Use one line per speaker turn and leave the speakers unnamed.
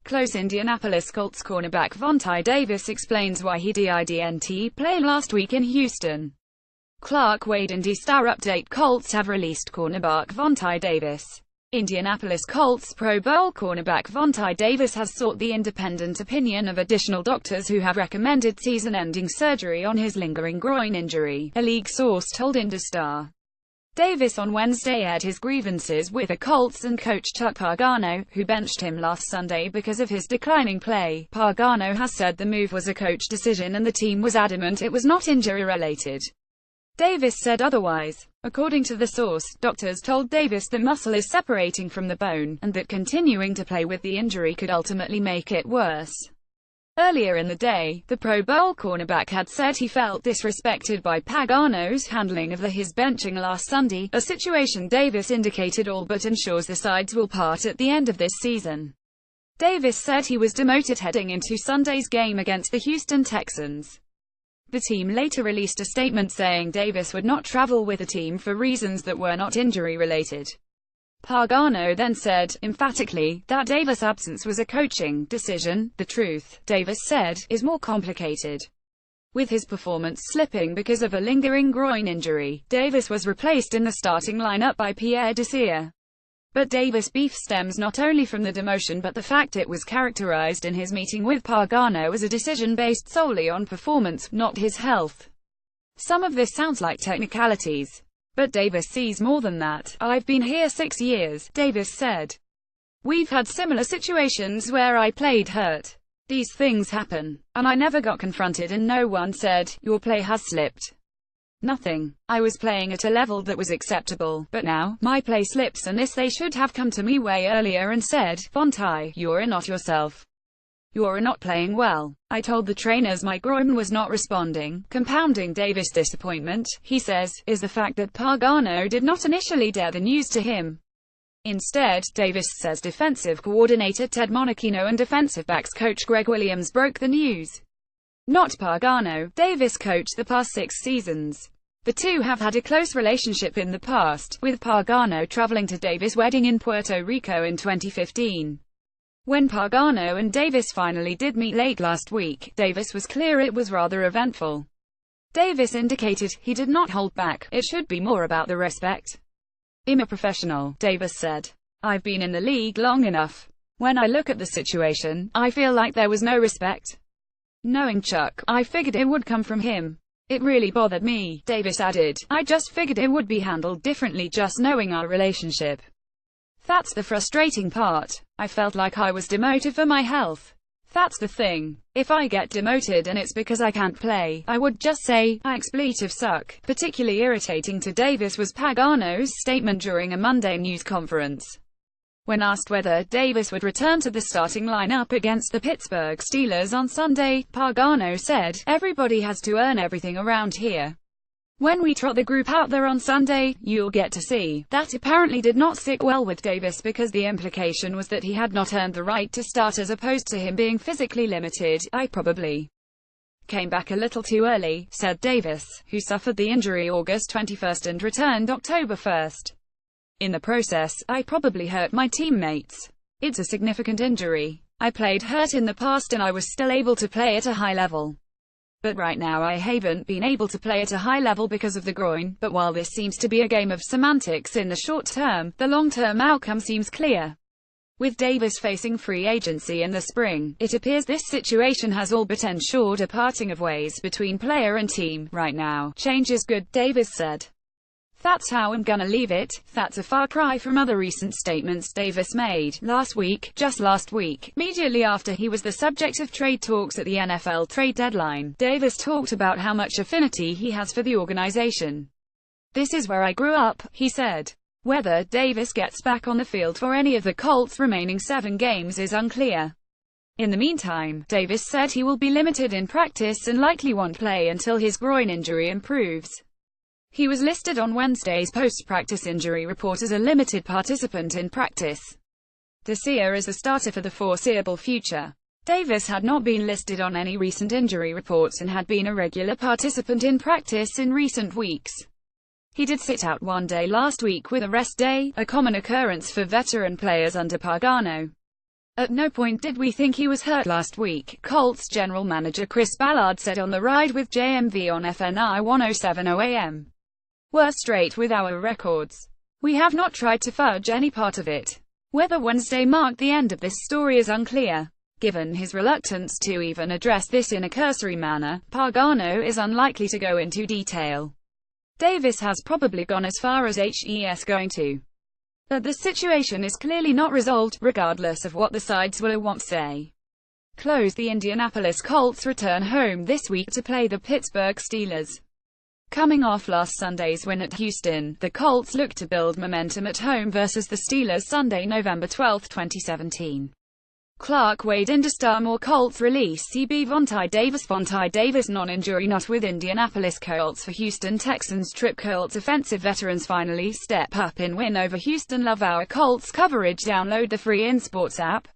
Close. Indianapolis Colts cornerback Vontae Davis explains why he didn't play last week in Houston. Clark Wade. Indy Star update: Colts have released cornerback Vontae Davis. Indianapolis Colts Pro Bowl cornerback Vontae Davis has sought the independent opinion of additional doctors who have recommended season-ending surgery on his lingering groin injury, a league source told Indy Star. Davis on Wednesday aired his grievances with the Colts and coach Chuck Pagano, who benched him last Sunday because of his declining play. Pagano has said the move was a coach decision and the team was adamant it was not injury-related. Davis said otherwise. According to the source, doctors told Davis the muscle is separating from the bone, and that continuing to play with the injury could ultimately make it worse. Earlier in the day, the Pro Bowl cornerback had said he felt disrespected by Pagano's handling of his benching last Sunday, a situation Davis indicated all but ensures the sides will part at the end of this season. Davis said he was demoted heading into Sunday's game against the Houston Texans. The team later released a statement saying Davis would not travel with the team for reasons that were not injury-related. Pagano then said, emphatically, that Davis' absence was a coaching decision. The truth, Davis said, is more complicated. With his performance slipping because of a lingering groin injury, Davis was replaced in the starting lineup by Pierre Desir. But Davis' beef stems not only from the demotion but the fact it was characterized in his meeting with Pagano as a decision based solely on performance, not his health. Some of this sounds like technicalities. But Davis sees more than that. I've been here 6 years, Davis said. We've had similar situations where I played hurt. These things happen. And I never got confronted and no one said, your play has slipped. Nothing. I was playing at a level that was acceptable, but now, my play slips and they should have come to me way earlier and said, Vontae, you're not yourself. You're not playing well. I told the trainers my groin was not responding. Compounding Davis' disappointment, he says, is the fact that Pagano did not initially dare the news to him. Instead, Davis says defensive coordinator Ted Monachino and defensive backs coach Greg Williams broke the news. Not Pagano. Davis coached the past 6 seasons. The two have had a close relationship in the past, with Pagano traveling to Davis' wedding in Puerto Rico in 2015. When Pagano and Davis finally did meet late last week, Davis was clear it was rather eventful. Davis indicated he did not hold back. It should be more about the respect. I'm a professional, Davis said. I've been in the league long enough. When I look at the situation, I feel like there was no respect. Knowing Chuck, I figured it would come from him. It really bothered me, Davis added. I just figured it would be handled differently just knowing our relationship. That's the frustrating part. I felt like I was demoted for my health. That's the thing. If I get demoted and it's because I can't play, I would just say, I expletive suck. Particularly irritating to Davis was Pagano's statement during a Monday news conference. When asked whether Davis would return to the starting lineup against the Pittsburgh Steelers on Sunday, Pagano said, everybody has to earn everything around here. When we trot the group out there on Sunday, you'll get to see. That apparently did not sit well with Davis because the implication was that he had not earned the right to start as opposed to him being physically limited. I probably came back a little too early, said Davis, who suffered the injury August 21 and returned October 1. In the process, I probably hurt my teammates. It's a significant injury. I played hurt in the past and I was still able to play at a high level. But right now I haven't been able to play at a high level because of the groin. But while this seems to be a game of semantics in the short term, the long-term outcome seems clear. With Davis facing free agency in the spring, it appears this situation has all but ensured a parting of ways between player and team. Right now, change is good, Davis said. That's how I'm gonna leave it. That's a far cry from other recent statements Davis made just last week, immediately after he was the subject of trade talks at the NFL trade deadline. Davis talked about how much affinity he has for the organization. This is where I grew up, he said. Whether Davis gets back on the field for any of the Colts' remaining 7 games is unclear. In the meantime, Davis said he will be limited in practice and likely won't play until his groin injury improves. He was listed on Wednesday's post-practice injury report as a limited participant in practice. Desir is a starter for the foreseeable future. Davis had not been listed on any recent injury reports and had been a regular participant in practice in recent weeks. He did sit out one day last week with a rest day, a common occurrence for veteran players under Pagano. At no point did we think he was hurt last week, Colts general manager Chris Ballard said on the Ride with JMV on FNI 1070 AM. We're straight with our records. We have not tried to fudge any part of it. Whether Wednesday marked the end of this story is unclear. Given his reluctance to even address this in a cursory manner, Pagano is unlikely to go into detail. Davis has probably gone as far as he's going to. But the situation is clearly not resolved, regardless of what the sides will or won't say. Close. The Indianapolis Colts return home this week to play the Pittsburgh Steelers. Coming off last Sunday's win at Houston, the Colts look to build momentum at home versus the Steelers Sunday, November 12, 2017. Clark Wade Industar more Colts release CB Vontae Davis non-injury not with Indianapolis Colts for Houston Texans trip. Colts offensive veterans finally step up in win over Houston. Love our Colts coverage. Download the free InSports app.